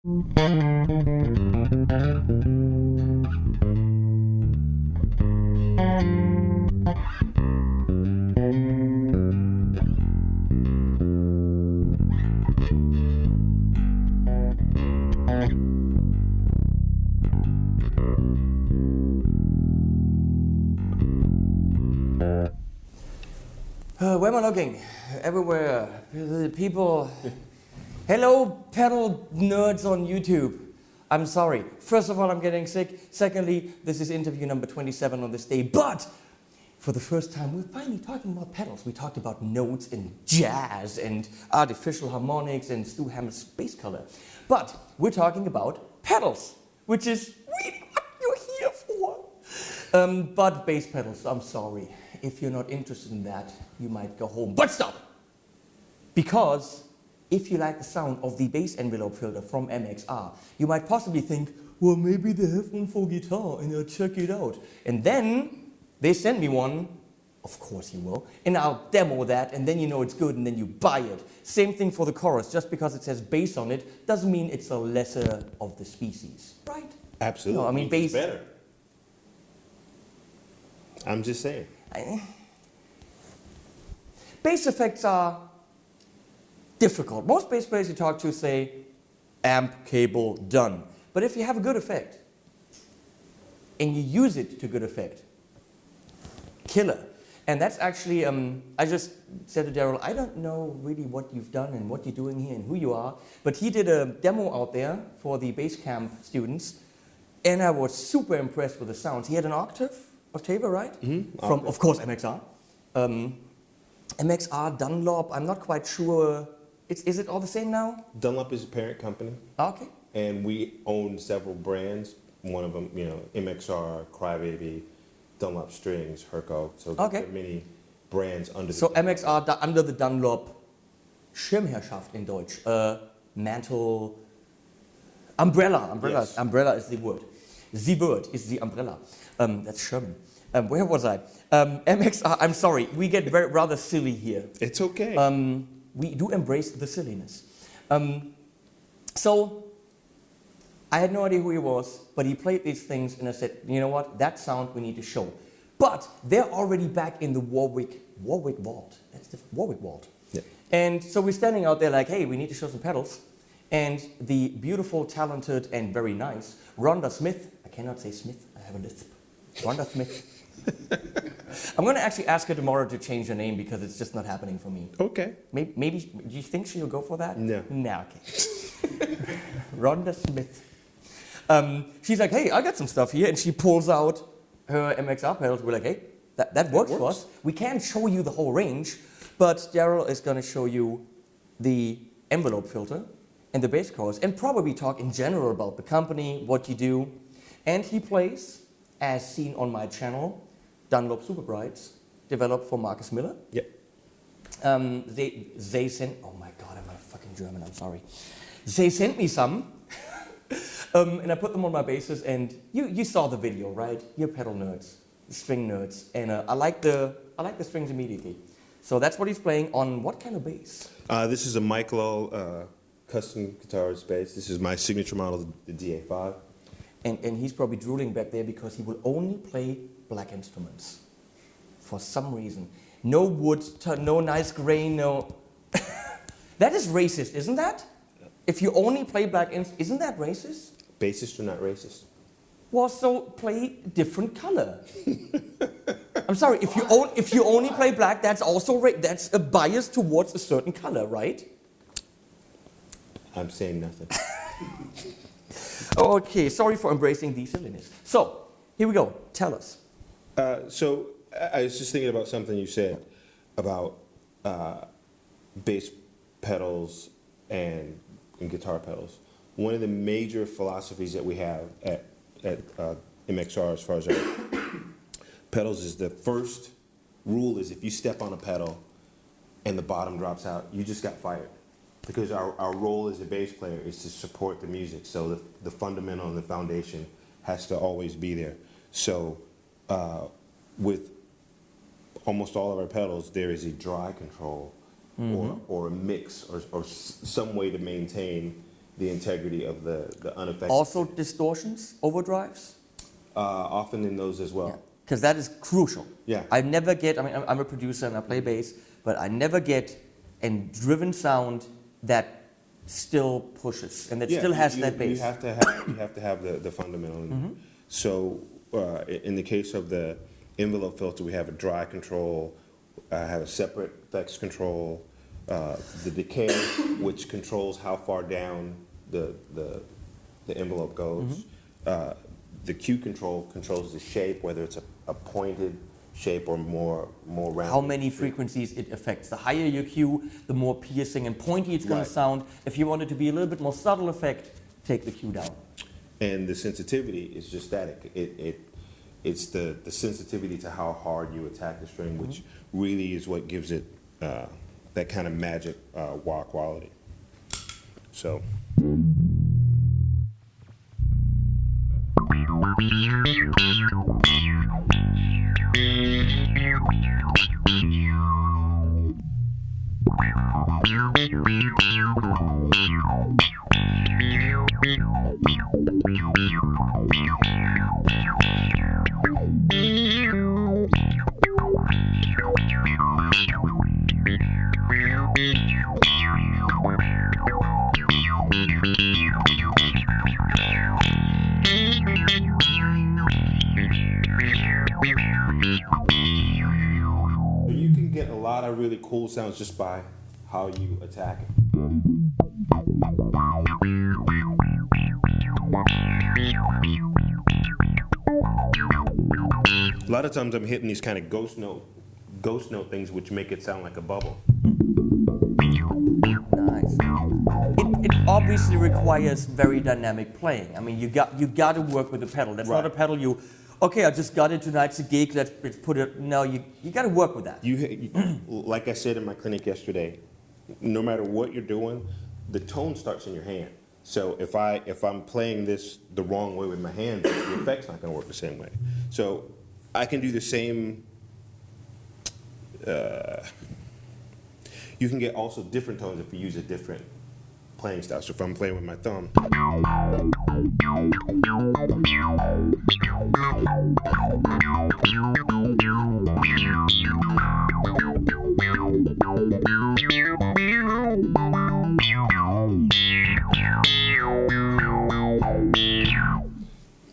Where am I looking? Everywhere. The people. Hello, pedal nerds on YouTube. I'm sorry. First of all, I'm getting sick. Secondly, this is interview number 27 on this day. But for the first time, we're finally talking about pedals. We talked about notes and jazz and artificial harmonics and Stu Hammer's bass color. But we're talking about pedals, which is really what you're here for. But bass pedals, I'm sorry. If you're not interested in that, you might go home. But stop! Because if you like the sound of the bass envelope filter from MXR, you might possibly think, well, maybe they have one for guitar and I'll check it out. And then they send me one, of course you will, and I'll demo that, and then you know it's good, and then you buy it. Same thing for the chorus. Just because it says bass on it doesn't mean it's a lesser of the species, right? Absolutely. No, I mean bass. Better. I'm just saying. Bass effects are difficult. Most bass players you talk to say, amp, cable, done. But if you have a good effect, and you use it to good effect, killer. And that's actually, I just said to Darryl, I don't know really what you've done and what you're doing here and who you are, but he did a demo out there for the bass camp students, and I was super impressed with the sounds. He had an Octava, right? Mm-hmm. From, of course, MXR. MXR, Dunlop, I'm not quite sure. Is it all the same now? Dunlop is a parent company. Okay. And we own several brands. One of them, MXR, Crybaby, Dunlop Strings, Herco. So there are many brands under the So MXR under the Dunlop Schirmherrschaft in Deutsch. Mantle, Umbrella. Yes. Umbrella is the word. The word is the umbrella. That's Sherman. Where was I? MXR, I'm sorry, we get rather silly here. It's okay. We do embrace the silliness. So, I had no idea who he was, but he played these things, and I said, you know what, that sound we need to show. But they're already back in the Warwick Vault. That's the Warwick Vault. Yeah. And so we're standing out there like, hey, we need to show some pedals. And the beautiful, talented, and very nice Rhonda Smith, I cannot say Smith, I have a lisp. Rhonda Smith. I'm going to actually ask her tomorrow to change her name because it's just not happening for me. Okay. Maybe do you think she'll go for that? No. No, okay. Rhonda Smith. She's like, hey, I got some stuff here. And she pulls out her MXR pedals. We're like, hey, that works for us. We can't show you the whole range, but Darryl is going to show you the envelope filter and the bass chorus and probably talk in general about the company, what you do. And he plays, as seen on my channel, Dunlop Super Brights, developed for Marcus Miller. Yep. They sent, oh my God, am I fucking German, I'm sorry. They sent me some, and I put them on my basses, and you saw the video, right? You're pedal nerds, string nerds, and I like the strings immediately. So that's what he's playing on what kind of bass? This is a Mike Lull custom guitarist bass. This is my signature model, the DA5. And he's probably drooling back there because he will only play black instruments for some reason. No wood, no nice grain, no... That is racist, isn't that? If you only play black instruments, isn't that racist? Bassists are not racist. Well, so play different color. I'm sorry, if you only play black, that's also that's a bias towards a certain color, right? I'm saying nothing. Okay, sorry for embracing the silliness. So, here we go. Tell us. So I was just thinking about something you said about bass pedals and guitar pedals. One of the major philosophies that we have at MXR as far as our pedals is the first rule is if you step on a pedal and the bottom drops out, you just got fired. Because our role as a bass player is to support the music. So the fundamental and the foundation has to always be there. So with almost all of our pedals, there is a dry control or a mix or some way to maintain the integrity of the unaffected. Also distortions, overdrives? Often in those as well. Because that is crucial. Yeah. I never get, I mean, I'm a producer and I play bass, but I never get a driven sound that still pushes and that still has that bass. You have to have the fundamental. Mm-hmm. So in the case of the envelope filter, we have a dry control, have a separate effects control, the decay, which controls how far down the envelope goes. Mm-hmm. The Q control controls the shape, whether it's a pointed shape or more round. How many frequencies it affects. The higher your Q, the more piercing and pointy it's going Right. to sound. If you want it to be a little bit more subtle effect, take the Q down. And the sensitivity is just static. It's the sensitivity to how hard you attack the string, which really is what gives it that kind of magic wah quality. So. You can get a lot of really cool sounds just by how you attack it. A lot of times I'm hitting these kind of ghost note things which make it sound like a bubble. Nice. It obviously requires very dynamic playing. I mean, you got to work with the pedal. That's not a pedal okay, I just got it tonight's a gig, let's put it. No, you got to work with that. You, like I said in my clinic yesterday, no matter what you're doing, the tone starts in your hand. So if I'm playing this the wrong way with my hands, the effect's not going to work the same way. So I can do the same. You can get also different tones if you use a different playing style. So if I'm playing with my thumb.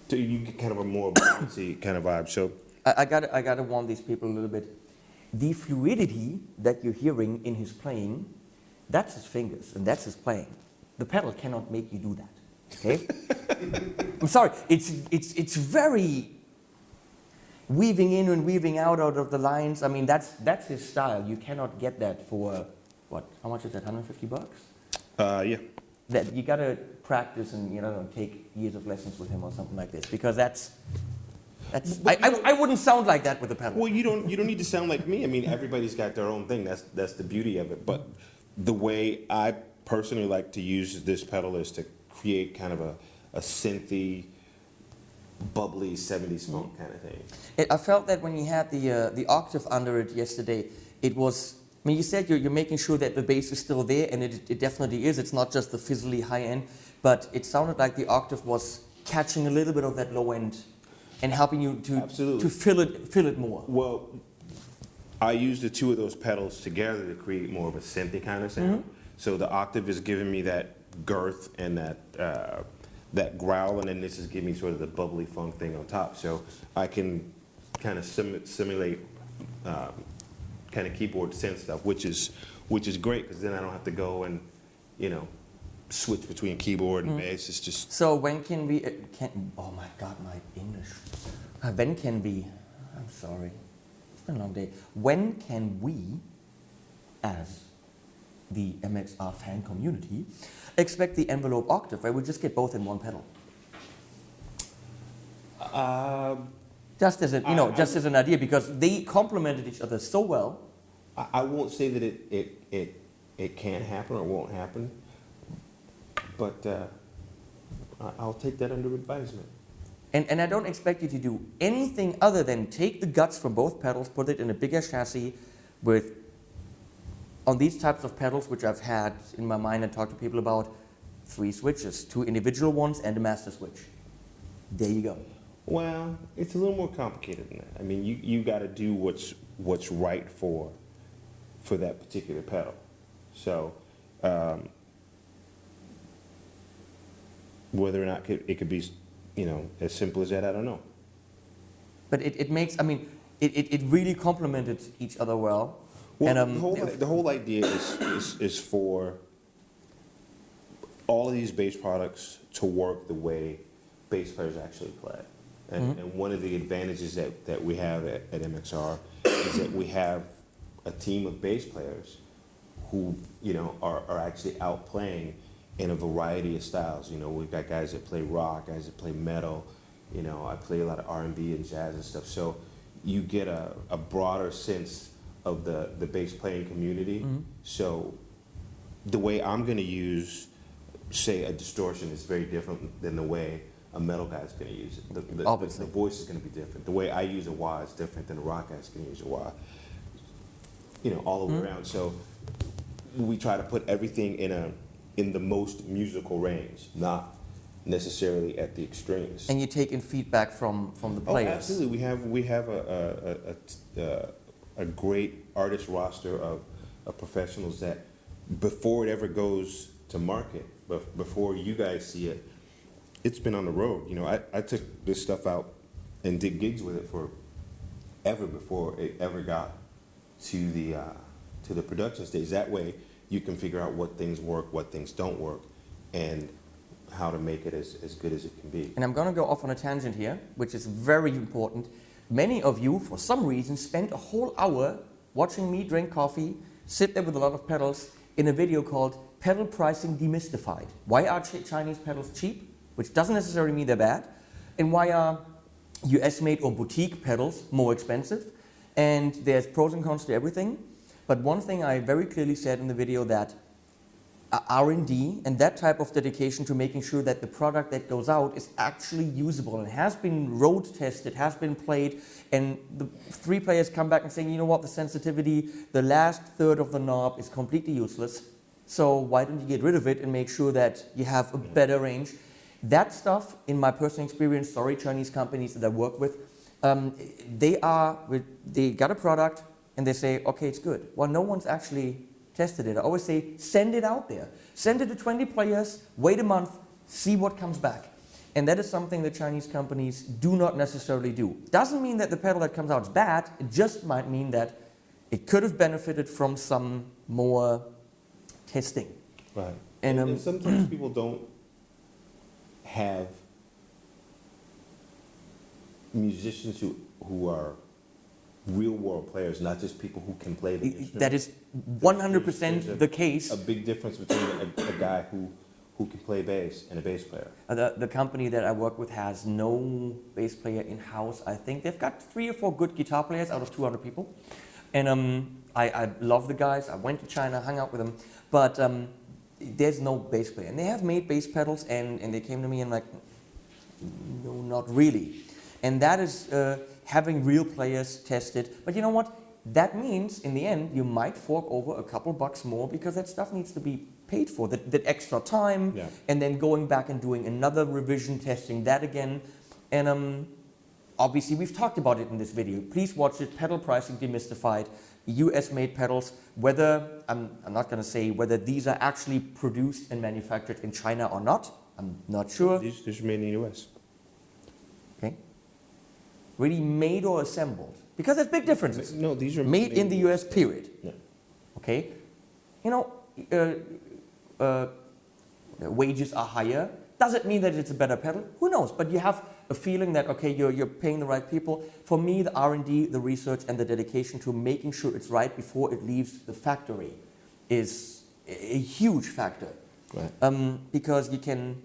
So you get kind of a more bouncy kind of vibe. So I gotta warn these people a little bit. The fluidity that you're hearing in his playing, that's his fingers and that's his playing. The pedal cannot make you do that. Okay? I'm sorry. It's very weaving in and weaving out of the lines. I mean, that's his style. You cannot get that for what? How much is that? $150? yeah. That you gotta practice and take years of lessons with him or something like this, because that's I wouldn't sound like that with a pedal. Well, you don't need to sound like me. I mean, everybody's got their own thing. That's the beauty of it. But the way I personally like to use this pedal is to create kind of a synthy, bubbly 70s funk kind of thing. I felt that when you had the octave under it yesterday, it was. I mean, you said you're making sure that the bass is still there, and it definitely is. It's not just the fizzly high end, but it sounded like the octave was catching a little bit of that low end and helping you to fill it more. Well, I use the two of those pedals together to create more of a synthy kind of sound. So the octave is giving me that girth and that growl, and then this is giving me sort of the bubbly funk thing on top. So I can kind of simulate kind of keyboard synth stuff, which is great, because then I don't have to go and switch between keyboard and bass. It's just. So when can we? Oh my God, my English. When can we? I'm sorry, it's been a long day. When can we, as the MXR fan community, expect the envelope octave, where we just get both in one pedal? Just as just as an idea, because they complemented each other so well. I won't say that it can't happen or won't happen, but I'll take that under advisement. And I don't expect you to do anything other than take the guts from both pedals, put it in a bigger chassis on these types of pedals, which I've had in my mind and talked to people about, 3 switches, 2 individual ones and a master switch. There you go. Well, it's a little more complicated than that. I mean, you got to do what's right for that particular pedal. So, whether or not it could be, as simple as that, I don't know. But it makes, I mean, it really complemented each other well. Well, And, the whole idea is for all of these bass products to work the way bass players actually play. And one of the advantages that we have at MXR is that we have a team of bass players who, are actually out playing in a variety of styles. We've got guys that play rock, guys that play metal. I play a lot of R&B and jazz and stuff. So you get a broader sense of the bass playing community. So the way I'm going to use, say, a distortion is very different than the way a metal guy's going to use it. The voice is going to be different. The way I use a wah is different than a rock guy's going to use a wah. All the way around. So we try to put everything in the most musical range, not necessarily at the extremes. And you take in feedback from the players. Oh, absolutely. We have a great artist roster of professionals that before it ever goes to market, but before you guys see it, it's been on the road. I took this stuff out and did gigs with it for ever before it ever got to the production stage. That way you can figure out what things work, what things don't work, and how to make it as good as it can be. And I'm going to go off on a tangent here, which is very important. Many of you, for some reason, spent a whole hour watching me drink coffee, sit there with a lot of pedals, in a video called Pedal Pricing Demystified. Why are Chinese pedals cheap? Which doesn't necessarily mean they're bad. And why are US-made or boutique pedals more expensive? And there's pros and cons to everything. But one thing I very clearly said in the video, that R&D and that type of dedication to making sure that the product that goes out is actually usable and has been road tested, has been played, and the 3 players come back and saying, you know what, the sensitivity, the last third of the knob is completely useless, so why don't you get rid of it and make sure that you have a better range? That stuff, in my personal experience, sorry, Chinese companies that I work with, they got a product and they say, okay, it's good. Well, no one's actually tested it. I always say, send it out there. Send it to 20 players, wait a month, see what comes back. And that is something that Chinese companies do not necessarily do. Doesn't mean that the pedal that comes out is bad, it just might mean that it could have benefited from some more testing. Right. And sometimes people don't have musicians who are real world players, not just people who can play the instrument. That is 100% the case. A big difference between a guy who can play bass and a bass player. The company that I work with has no bass player in-house. I think they've got 3 or 4 good guitar players out of 200 people. And I love the guys. I went to China, hung out with them. But there's no bass player. And they have made bass pedals, and they came to me and like, no, not really. And that is having real players tested. But you know what? That means, in the end, you might fork over a couple bucks more because that stuff needs to be paid for, that extra time, yeah. And then going back and doing another revision, testing that again. And obviously, we've talked about it in this video. Please watch it, Pedal Pricing Demystified, US-made pedals. Whether, I'm not going to say whether these are actually produced and manufactured in China or not. I'm not sure. These are made in the US. Okay. Really made or assembled? Because there's big differences. No, these are made in the US, period. Yeah. Okay. You know, wages are higher. Does it mean that it's a better pedal? Who knows? But you have a feeling that, okay, you're paying the right people. For me, the R&D, the research, and the dedication to making sure it's right before it leaves the factory is a huge factor. Right. Because you can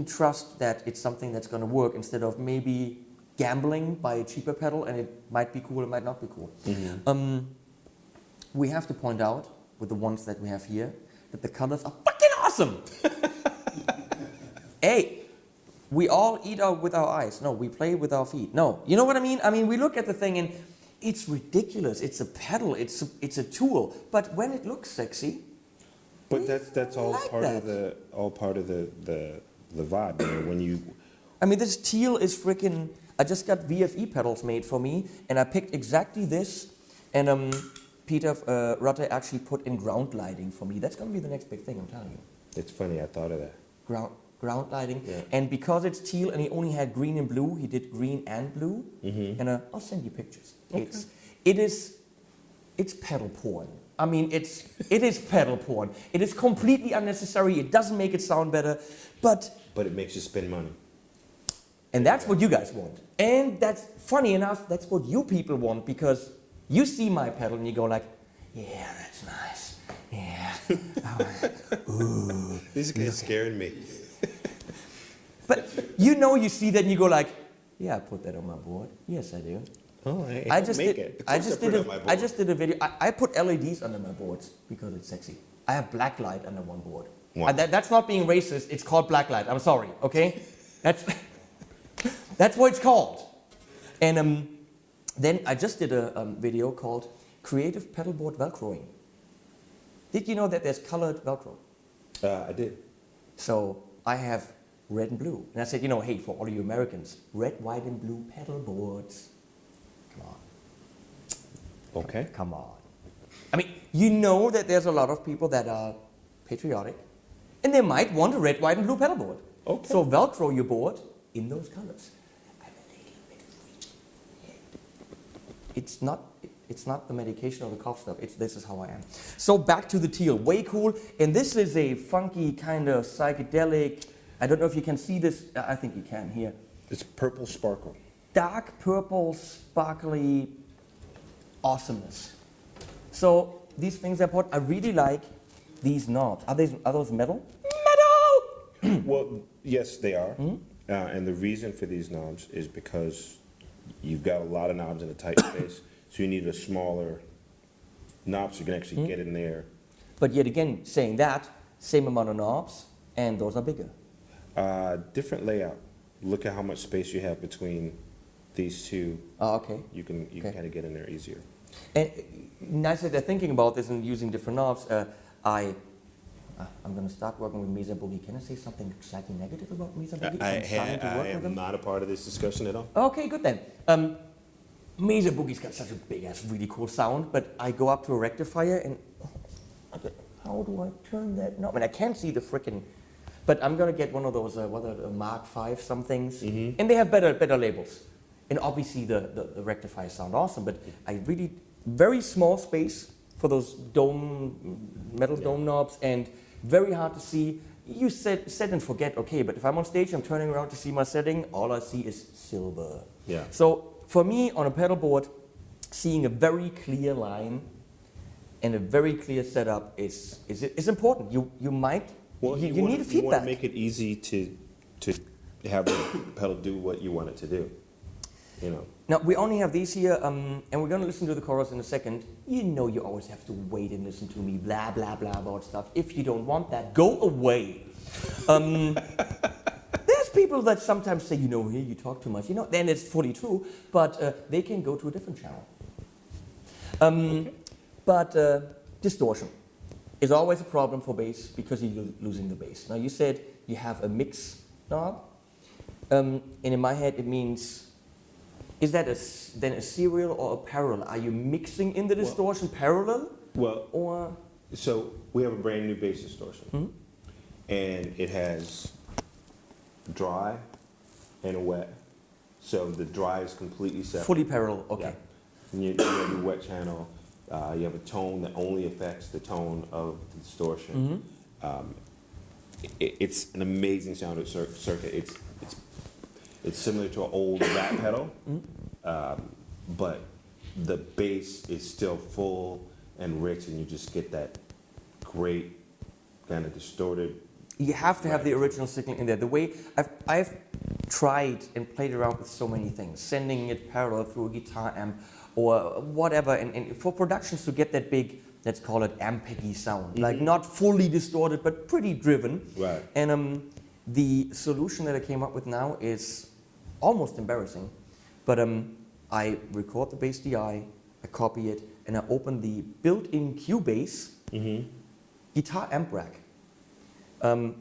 trust that it's something that's going to work instead of maybe gambling by a cheaper pedal, and it might be cool, it might not be cool. Mm-hmm. We have to point out, with the ones that we have here, that the colors are fucking awesome! Hey, we all eat with our eyes. No, we play with our feet. No, you know what I mean? I mean, we look at the thing and it's ridiculous. It's a pedal, it's a tool. But when it looks sexy, But that's all like part of that. the vibe. You know, when you I mean, this teal is freaking. I just got VFE pedals made for me, and I picked exactly this. And Peter Rutte actually put in ground lighting for me. That's gonna be the next big thing, I'm telling you. it's funny, I thought of that. Ground lighting. Yeah. And because it's teal and he only had green and blue, he did green and blue. Mm-hmm. And I'll send you pictures. Okay. It's pedal porn. I mean, it is pedal porn. It is completely unnecessary. It doesn't make it sound better, but it makes you spend money. and that's what you guys want. And that's funny enough. That's what you people want because you see my pedal and you go like, yeah, that's nice. Yeah. Ooh. These guys scaring me. But you see that and you go like, yeah, I put that on my board. Yes, I do. Oh, I just did. it. I just did. Put it on my board. I just did a video. I put LEDs under my boards because it's sexy. I have black light under one board. Wow. That's not being racist. It's called black light. I'm sorry. Okay, that's what it's called. And then I just did a video called "Creative Pedalboard Velcroing." Did you know that there's colored Velcro? I did. So I have red and blue, and I said, hey, for all you Americans, red, white, and blue pedal boards. Come on. Okay. Come on. I mean, you know that there's a lot of people that are patriotic, and they might want a red, white, and blue pedal board. Okay. So Velcro your board in those colors. I'm a little bit freaky. Yeah. It's not the medication or the cough stuff. This is how I am. So back to the teal, way cool. And this is a funky kind of psychedelic. I don't know if you can see this. I think you can here. It's purple sparkle. Dark purple, sparkly awesomeness. So these things I put, I really like these knobs. Are those metal? Metal! Well, yes, they are. And the reason for these knobs is because you've got a lot of knobs in a tight space, so you need a smaller knob so you can actually get in there. But yet again, saying that, same amount of knobs, and those are bigger. Different layout. Look at how much space you have between these two. Oh, okay. You can kind of get in there easier. And nice that they're thinking about this and using different knobs. I'm going to start working with Mesa Boogie. Can I say something slightly negative about Mesa Boogie? I I'm starting to work with am them. not a part of this discussion at all. Okay, good then. Mesa Boogie's got such a big ass, really cool sound, but I go up to a rectifier and okay, how do I turn that knob? And I can't see the frickin'. But I'm gonna get one of those, Mark V somethings, and they have better labels. And obviously the rectifiers sound awesome, but I really very small space for those metal dome knobs, and very hard to see. You set and forget, okay, but if I'm on stage, I'm turning around to see my setting, all I see is silver. Yeah. So for me, on a pedal board, seeing a very clear line and a very clear setup is important. You might, Well, you wanna- need a You feedback. want to make it easy to have the pedal do what you want it to do. You know. Now, we only have these here, and we're going to listen to the chorus in a second. You know you always have to wait and listen to me blah, blah, blah about stuff. If you don't want that, go away. There's people that sometimes say, here you talk too much. Then it's fully true, but they can go to a different channel. Okay. But distortion is always a problem for bass because you're losing the bass. Now, you said you have a mix knob, and in my head it means... Is that then a serial or a parallel? Are you mixing in the distortion parallel? Well, Or so we have a brand new bass distortion, and it has dry and a wet. So the dry is completely separate. fully parallel? Okay. Yeah. And you have your wet channel. You have a tone that only affects the tone of the distortion. It's an amazing sound circuit. It's similar to an old rat pedal, but the bass is still full and rich, and you just get that great kind of distorted. You have to have the original signal in there. The way I've tried and played around with so many things, sending it parallel through a guitar amp or whatever, and for productions to get that big, let's call it ampeggy sound, like not fully distorted but pretty driven. Right. And the solution that I came up with now is almost embarrassing, but I record the bass DI, I copy it, and I open the built-in Cubase, guitar amp rack.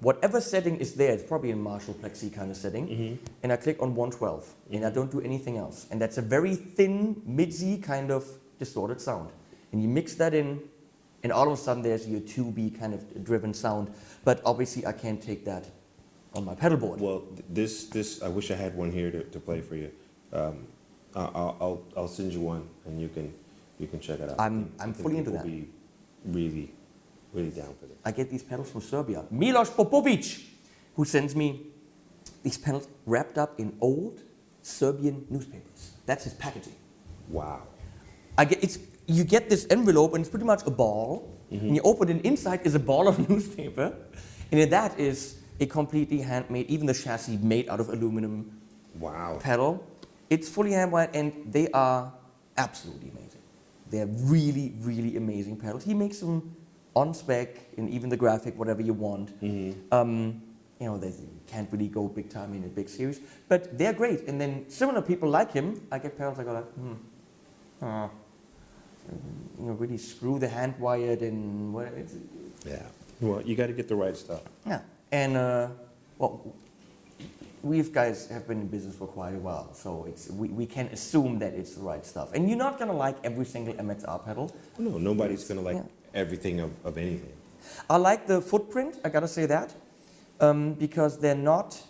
Whatever setting is there, it's probably in Marshall Plexi kind of setting, and I click on 112, and I don't do anything else. And that's a very thin, midsy kind of distorted sound. And you mix that in, and all of a sudden there's your 2B kind of driven sound. But obviously I can't take that on my pedal board. Well, this I wish I had one here to play for you. I'll send you one, and you can check it out. I I'm think fully into people that. will be really down for this. I get these pedals from Serbia. Milos Popovic, who sends me these pedals wrapped up in old Serbian newspapers. That's his packaging. Wow. You get this envelope, and it's pretty much a ball, and you open it, inside is a ball of newspaper, and in that is a completely handmade, even the chassis made out of aluminum pedal. It's fully hand-wired, and they are absolutely amazing. They're really, really amazing pedals. He makes them on spec, and even the graphic, whatever you want. You know, they can't really go big time in a big series, but they're great. And then similar people like him, I get pedals I go like, you know, really screw the hand wired and what it's. Yeah. Well, you got to get the right stuff. Yeah, and well, we guys have been in business for quite a while, so we can assume that it's the right stuff. And you're not gonna like every single MXR pedal. No, nobody's gonna like everything of anything. I like the footprint. I gotta say that because they're not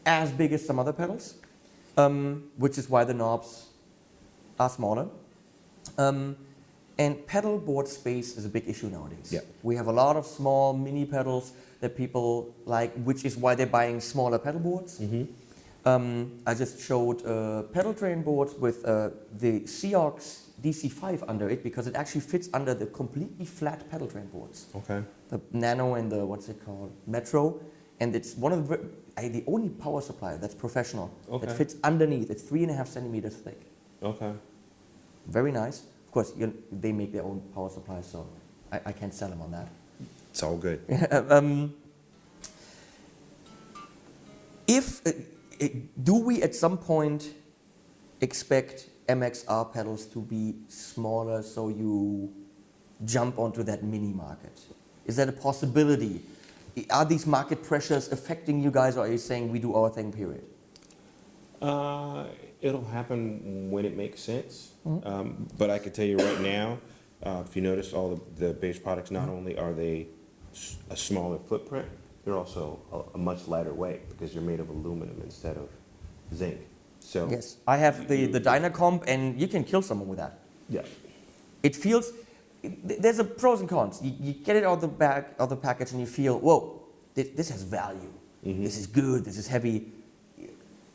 as big as some other pedals, which is why the knobs are smaller. And pedal board space is a big issue nowadays. Yeah. We have a lot of small mini pedals that people like, which is why they're buying smaller pedal boards. I just showed pedal train boards with the Seox DC5 under it because it actually fits under the completely flat pedal train boards. Okay. The Nano and the, what's it called, Metro. And it's one of the only power supply that's professional that fits underneath. It's 3.5 centimeters thick. Okay. Very nice. Of course, they make their own power supply, so I can't sell them on that. It's all good. Do we at some point expect MXR pedals to be smaller so you jump onto that mini market? Is that a possibility? Are these market pressures affecting you guys, or are you saying we do our thing, period? It'll happen when it makes sense. But I can tell you right now, if you notice all the bass products, not only are they a smaller footprint, they're also a much lighter weight because you're made of aluminum instead of zinc. So yes, I have the Dynacomp, and you can kill someone with that. Yeah. It feels, there's a pros and cons. You get it out the back of the package and you feel, whoa, this has value. This is good, this is heavy.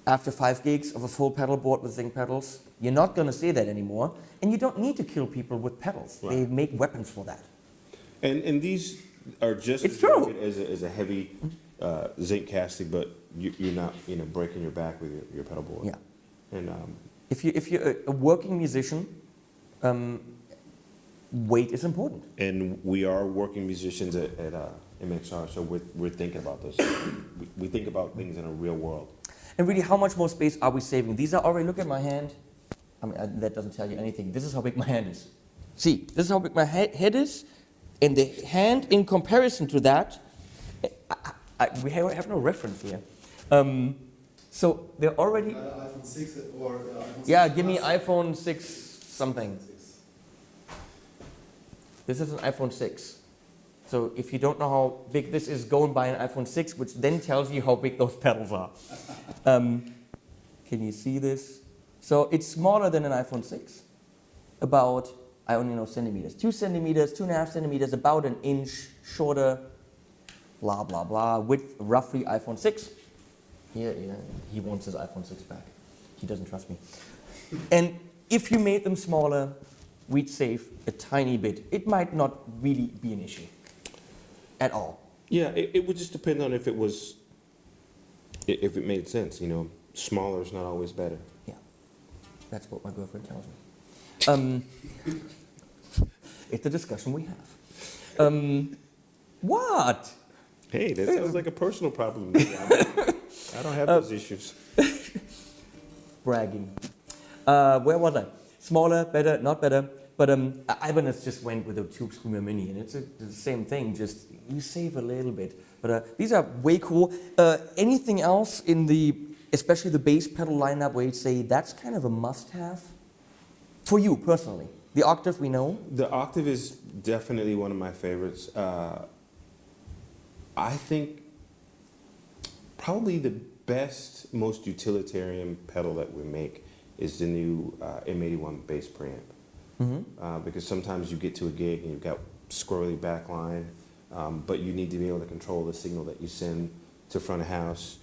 After 5 gigs of a full pedal board with zinc pedals, you're not going to say that anymore. And you don't need to kill people with pedals. Right. They make weapons for that. And these are just It's as true. good as a heavy zinc casting, but you're not breaking your back with your pedal board. Yeah. And If you're a working musician, weight is important. and we are working musicians at MXR, so we're thinking about those. We think about things in a real world. And really, how much more space are we saving? These are already, look at my hand. I mean, that doesn't tell you anything. This is how big my hand is. See, this is how big my head is. And the hand, in comparison to that, we have no reference here. So they're already... iPhone 6 or iPhone 6 Yeah, give me Plus. iPhone 6 something. 6. This is an iPhone 6. So if you don't know how big this is, go and buy an iPhone 6, which then tells you how big those pedals are. Can you see this? So it's smaller than an iPhone 6. About, I only know centimeters. 2 centimeters, 2.5 centimeters, about an inch shorter, blah, blah, blah, width roughly iPhone 6. Here, he wants his iPhone 6 back. He doesn't trust me. And if you made them smaller, we'd save a tiny bit. It might not really be an issue at all. Yeah, it would just depend on if it made sense. Smaller is not always better. Yeah, that's what my girlfriend tells me. It's a discussion we have. What? Hey, that sounds like a personal problem to me. I don't have those issues. Bragging. Where was I? Smaller, better, not better. But Ibanez just went with a Tube Screamer Mini, and it's the same thing. Just you save a little bit. But these are way cool. Anything else in the, especially the bass pedal lineup, where you'd say that's kind of a must-have for you personally? The Octave, we know. The Octave is definitely one of my favorites. I think probably the best, most utilitarian pedal that we make is the new M81 bass preamp. Because sometimes you get to a gig and you've got squirrely backline, but you need to be able to control the signal that you send to front of house.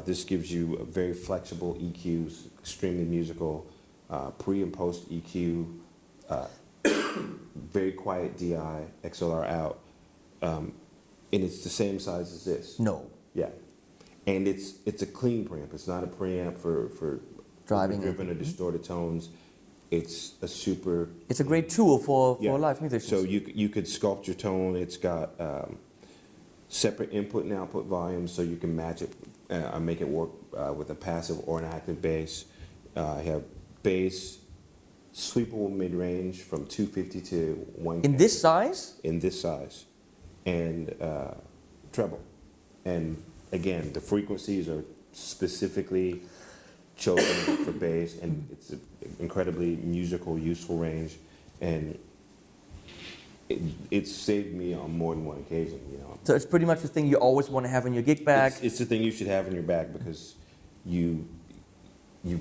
This gives you a very flexible EQs, extremely musical, pre and post EQ, very quiet DI, XLR out, and it's the same size as this. No. Yeah, and it's a clean preamp. It's not a preamp for Driving driven or distorted tones. It's a super. It's a great tool for Yeah. live musicians. So you could sculpt your tone. It's got separate input and output volumes, so you can match it, make it work with a passive or an active bass. I have bass, sweepable mid-range from 250 to 1K. in this size? In this size, and treble. And again, the frequencies are specifically chosen for bass, and it's an incredibly musical, useful range, and it's saved me on more than one occasion. You know, So it's pretty much the thing you always want to have in your gig bag. it's the thing you should have in your bag because you've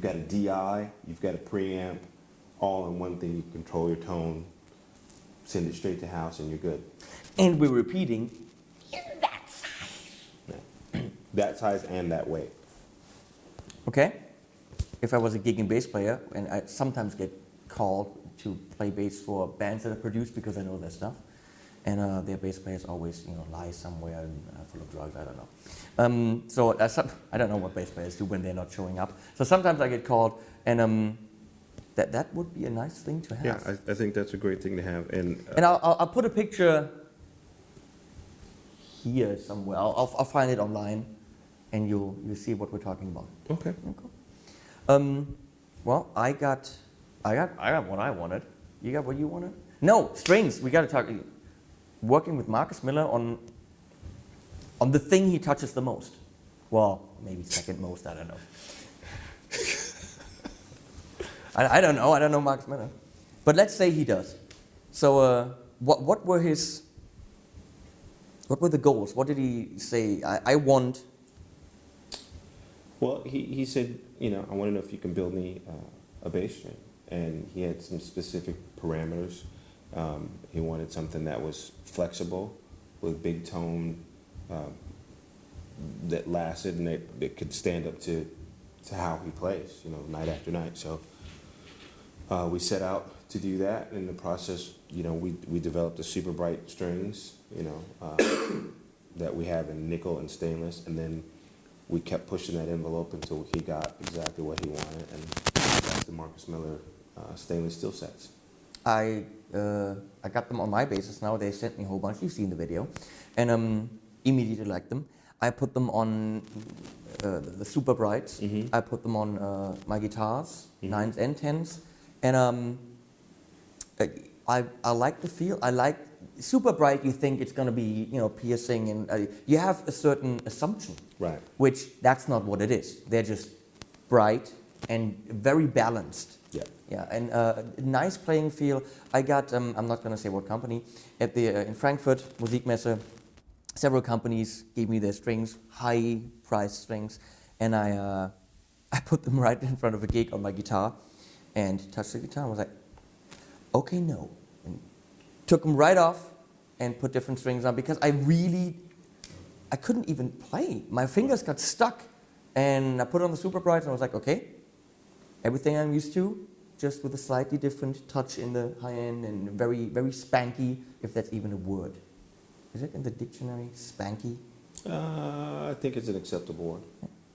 got a DI, you've got a preamp, all in one thing. You control your tone, send it straight to house, and you're good. And we're repeating. That size and that weight. Okay. If I was a gigging bass player, and I sometimes get called to play bass for bands that I produce because I know their stuff, and their bass players always, lie somewhere and full of drugs. I don't know. So I don't know what bass players do when they're not showing up. So sometimes I get called, and that would be a nice thing to have. Yeah, I think that's a great thing to have. And And I'll put a picture here somewhere. I'll find it online, and you'll see what we're talking about. okay. Yeah, cool. Well, I got what I wanted. You got what you wanted? No, strings. We got to talk. Working with Marcus Miller on the thing he touches the most. Well, maybe second most. I don't know. I don't know. I don't know Marcus Miller, but let's say he does. So, what were the goals? What did he say? I want. Well, he said, I want to know if you can build me a bass string. And he had some specific parameters. He wanted something that was flexible, with big tone, that lasted and that could stand up to how he plays, night after night. So we set out to do that. In the process, we developed the super bright strings, that we have in nickel and stainless, and then we kept pushing that envelope until he got exactly what he wanted, and that's the Marcus Miller stainless steel sets. I got them on my basses now. They sent me a whole bunch. You've seen the video, and immediately liked them. I put them on the super brights. Mm-hmm. I put them on my guitars, Mm-hmm. 9s and 10s, and I like the feel. I like super bright. You think it's gonna be piercing, and you have a certain assumption, Right. which that's not what it is. They're just bright and very balanced. Yeah. Yeah, and nice playing feel. I got, I'm not going to say what company, at the in Frankfurt, Musikmesse, several companies gave me their strings, high price strings, and I put them right in front of a gig on my guitar and touched the guitar and was like, okay, no. And took them right off and put different strings on because I couldn't even play. My fingers got stuck, and I put on the super brights and I was like, okay, everything I'm used to, just with a slightly different touch in the high end and very, very spanky, if that's even a word. Is it in the dictionary, spanky? I think it's an acceptable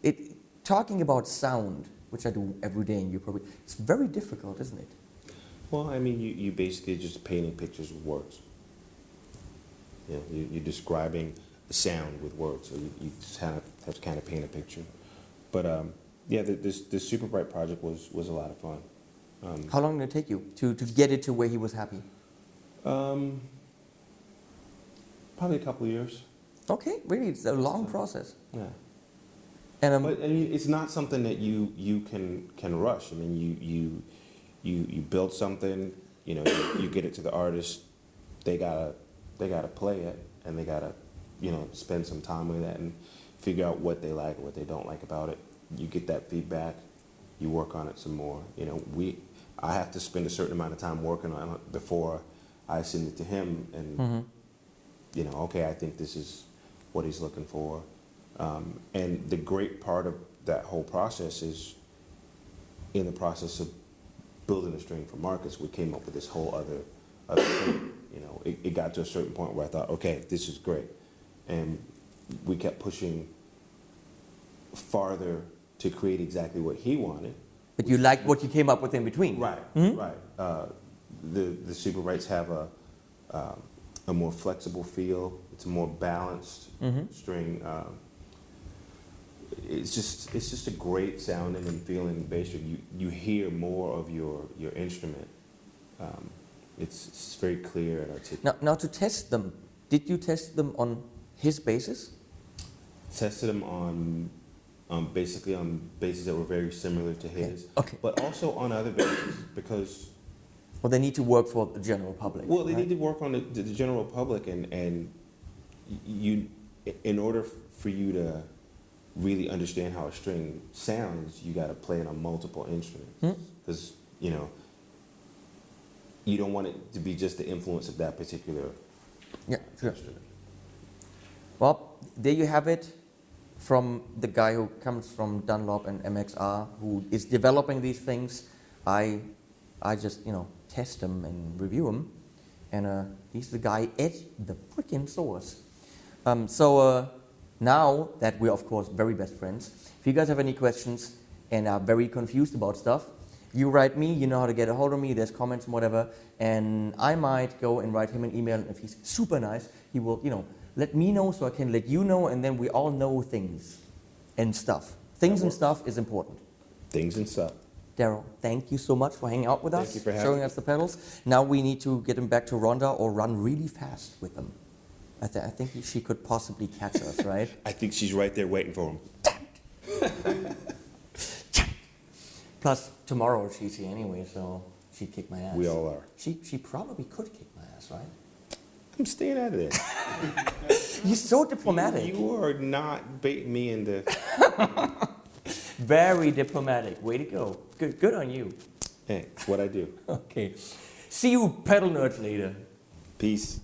word. Talking about sound, which I do every day, and it's very difficult, isn't it? Well, I mean, you basically just painting pictures with words. You're describing a sound with words, so you just have to paint a picture. But this Super Bright project was a lot of fun. How long did it take you to get it to where he was happy? Probably a couple of years. Okay, really, it's a long process. Yeah. And But I mean, it's not something that you can rush. I mean, you build something, you know, you get it to the artist. They gotta play it, and they gotta, you know, spend some time with that and figure out what they like, what they don't like about it. You get that feedback, you work on it some more. You know, I have to spend a certain amount of time working on it before I send it to him, and you know, okay, I think this is what he's looking for. And the great part of that whole process is, in the process of building a string for Marcus, we came up with this whole other thing. You know, it got to a certain point where I thought, okay, this is great. And we kept pushing farther to create exactly what he wanted. but you liked what you came up with in between. Right, right. The Super Rights have a more flexible feel. It's a more balanced string. It's just a great sounding and feeling bass string. You hear more of your instrument. It's very clear and articulate. Now to test them, did you test them on his basses? Tested them on basically on basses that were very similar to his, Okay. but also on other basses, because Well, they need to work for the general public. well, they right? need to work on the general public, and you, in order for you to really understand how a string sounds, you got to play it on multiple instruments, because you know you don't want it to be just the influence of that particular Yeah, sure. instrument. Well, there you have it from the guy who comes from Dunlop and MXR, who is developing these things. I just, you know, test them and review them. And he's the guy at the freaking source. So now that we're, of course, very best friends, if you guys have any questions and are very confused about stuff, you write me, you know how to get a hold of me, there's comments and whatever, and I might go and write him an email, and if he's super nice, he will, you know, let me know so I can let you know, and then we all know things and stuff. Things and stuff is important. Things and stuff. Darryl, thank you so much for hanging out with us, Thank you for having showing me. us the pedals. Now we need to get him back to Rhonda or run really fast with them. I think she could possibly catch us, right? I think she's right there waiting for him. Plus, tomorrow she's here anyway, so she'd kick my ass. We all are. She probably could kick my ass, right? I'm staying out of this. You're so diplomatic. You are not baiting me into. Very diplomatic. Way to go. Good on you. Hey, it's what I do. Okay. See you pedal nerds later. Peace.